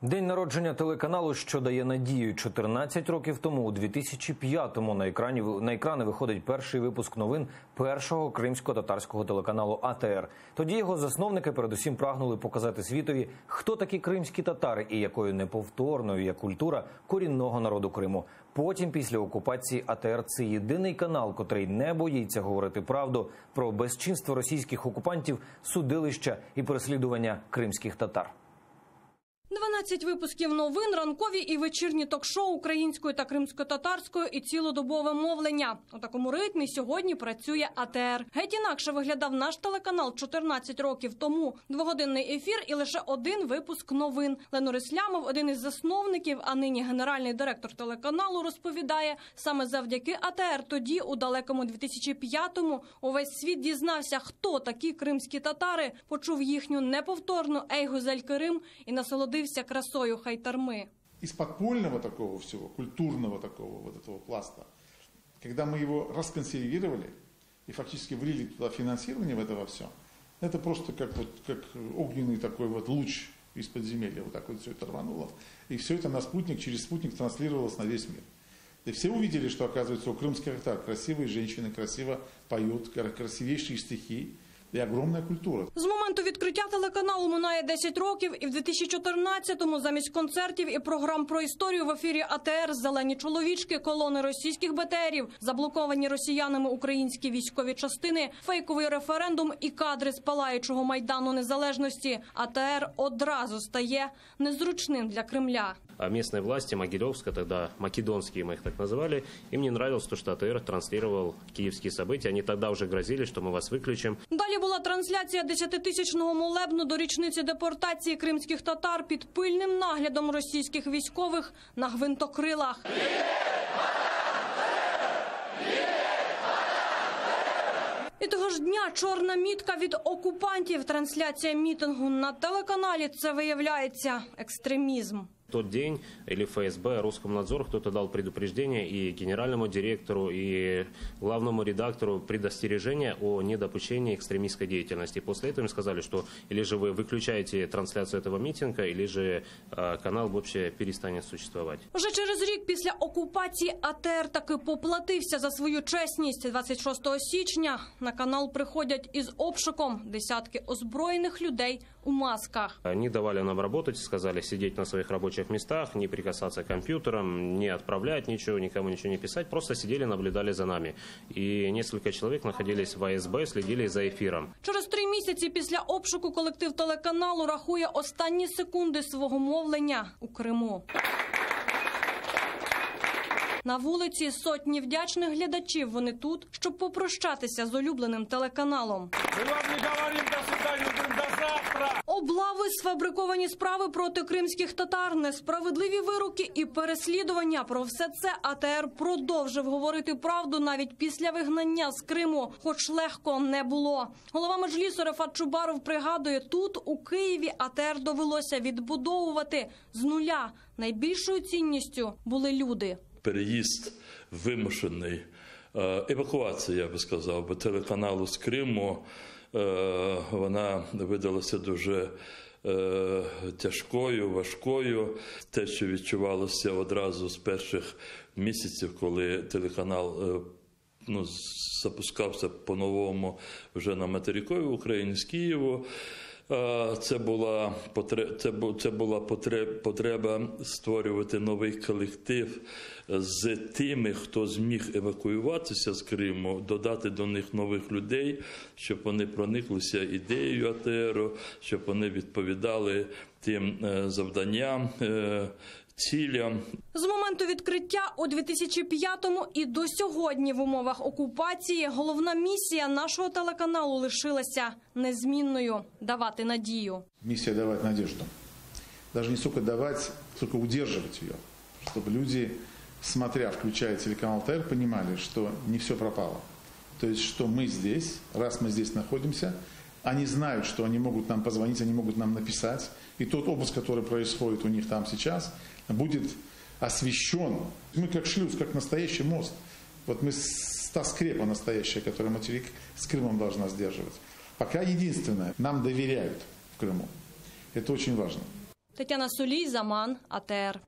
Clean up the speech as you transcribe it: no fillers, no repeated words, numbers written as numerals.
День народження телеканалу, що дає надію. 14 років тому, у 2005-му, на екрани виходить перший випуск новин першого кримсько-татарського телеканалу АТР. Тоді його засновники передусім прагнули показати світові, хто такі кримські татари і якою неповторною є культура корінного народу Криму. Потім, після окупації, АТР – це єдиний канал, котрий не боїться говорити правду про безчинство російських окупантів, судилища і переслідування кримських татар. 12 випусків новин, ранкові і вечірні ток-шоу українською та кримсько-татарською і цілодобове мовлення. У такому ритмі сьогодні працює АТР. Геть інакше виглядав наш телеканал 14 років тому. Двогодинний ефір і лише один випуск новин. Ленор Іслямов, один із засновників, а нині генеральний директор телеканалу, розповідає, саме завдяки АТР тоді, у далекому 2005-му, увесь світ дізнався, хто такі кримські татари, почув їхню неповторну «Ей, Гузель Крим» і насолодився красою Хайтарми. Из подпольного такого всего, культурного такого вот этого пласта, когда мы его расконсервировали и фактически влили туда финансирование в это все, это просто как огненный такой вот луч из подземелья, вот так вот все это рвануло, и все это на спутник, через спутник транслировалось на весь мир. И все увидели, что, оказывается, у крымских татар красивые женщины, красиво поют, красивейшие стихи. І огромна культура. З моменту відкриття телеканалу минає 10 років, і в 2014-му замість концертів і програм про історію в ефірі АТР «Зелені чоловічки», колони російських БТРів, заблоковані росіянами українські військові частини, фейковий референдум і кадри з палаючого Майдану Незалежності. АТР одразу стає незручним для Кремля. А местные власти, Могилевска, тогда македонские мы их так называли, им не нравилось то, что АТР транслировал киевские события. Они тогда уже грозили, что мы вас выключим. Далі була трансляція 10-тисячного молебну до річниці депортації кримських татар під пильним наглядом російських військових на гвинтокрилах. І того ж дня чорна мітка від окупантів. Трансляція мітингу на телеканалі – це, виявляється, екстремізм. В тот день или ФСБ, Роскомнадзор, кто-то дал предупреждение и генеральному директору, и главному редактору предостережение о недопущении экстремистской деятельности. После этого им сказали, что или же вы выключаете трансляцию этого митинга, или же канал вообще перестанет существовать. Уже через рік після окупації АТР таки поплатився за свою чесність. 26 січня на канал приходять із обшуком десятки озброєних людей у масках. Они давали нам работать, сказали сидеть на своих рабочих местах, не прикасаться к компьютерам, не отправлять ничего, никому ничего не писать, просто сидели, наблюдали за нами. И несколько человек находились в АСБ, следили за эфиром. Через 3 місяці після обшуку колектив телеканалу рахує останні секунди свого мовлення у Криму. На вулиці сотні вдячних глядачів. Вони тут, щоб попрощатися з улюбленим телеканалом. Ми вам не говоримо «до свидання», до завтра. Облави, сфабриковані справи проти кримських татар, несправедливі вироки і переслідування. Про все це АТР продовжив говорити правду навіть після вигнання з Криму, хоч легко не було. Голова Меджлісу Рефат Чубаров пригадує, тут, у Києві, АТР довелося відбудовувати з нуля. Найбільшою цінністю були люди. Переїзд вимушений, евакуація, я би сказав, телеканалу з Криму, вона видалася дуже тяжкою, важкою. Те, що відчувалося одразу з перших місяців, коли телеканал запускався по-новому вже на материковій Україні, з Києву, це була потреба створювати новий колектив з тими, хто зміг евакуюватися з Криму, додати до них нових людей, щоб вони прониклися ідеєю АТРу, щоб вони відповідали тим завданням, цілям. З моменту відкриття у 2005-му і до сьогодні в умовах окупації головна місія нашого телеканалу лишилася незмінною – давати надію. Миссия давать надежду. Даже не столько давать, сколько удерживать ее. Чтобы люди, смотря, включая телеканал АТР, понимали, что не все пропало. То есть, что мы здесь, раз мы здесь находимся, они знают, что они могут нам позвонить, они могут нам написать. И тот обыск, который происходит у них там сейчас, будет освещен. Мы как шлюз, как настоящий мост. Вот мы та скрепа настоящая, которую материк с Крымом должна сдерживать. Пока единственное, нам доверяют в Крыму. Это очень важно. Тетяна Солій, Заман, АТР.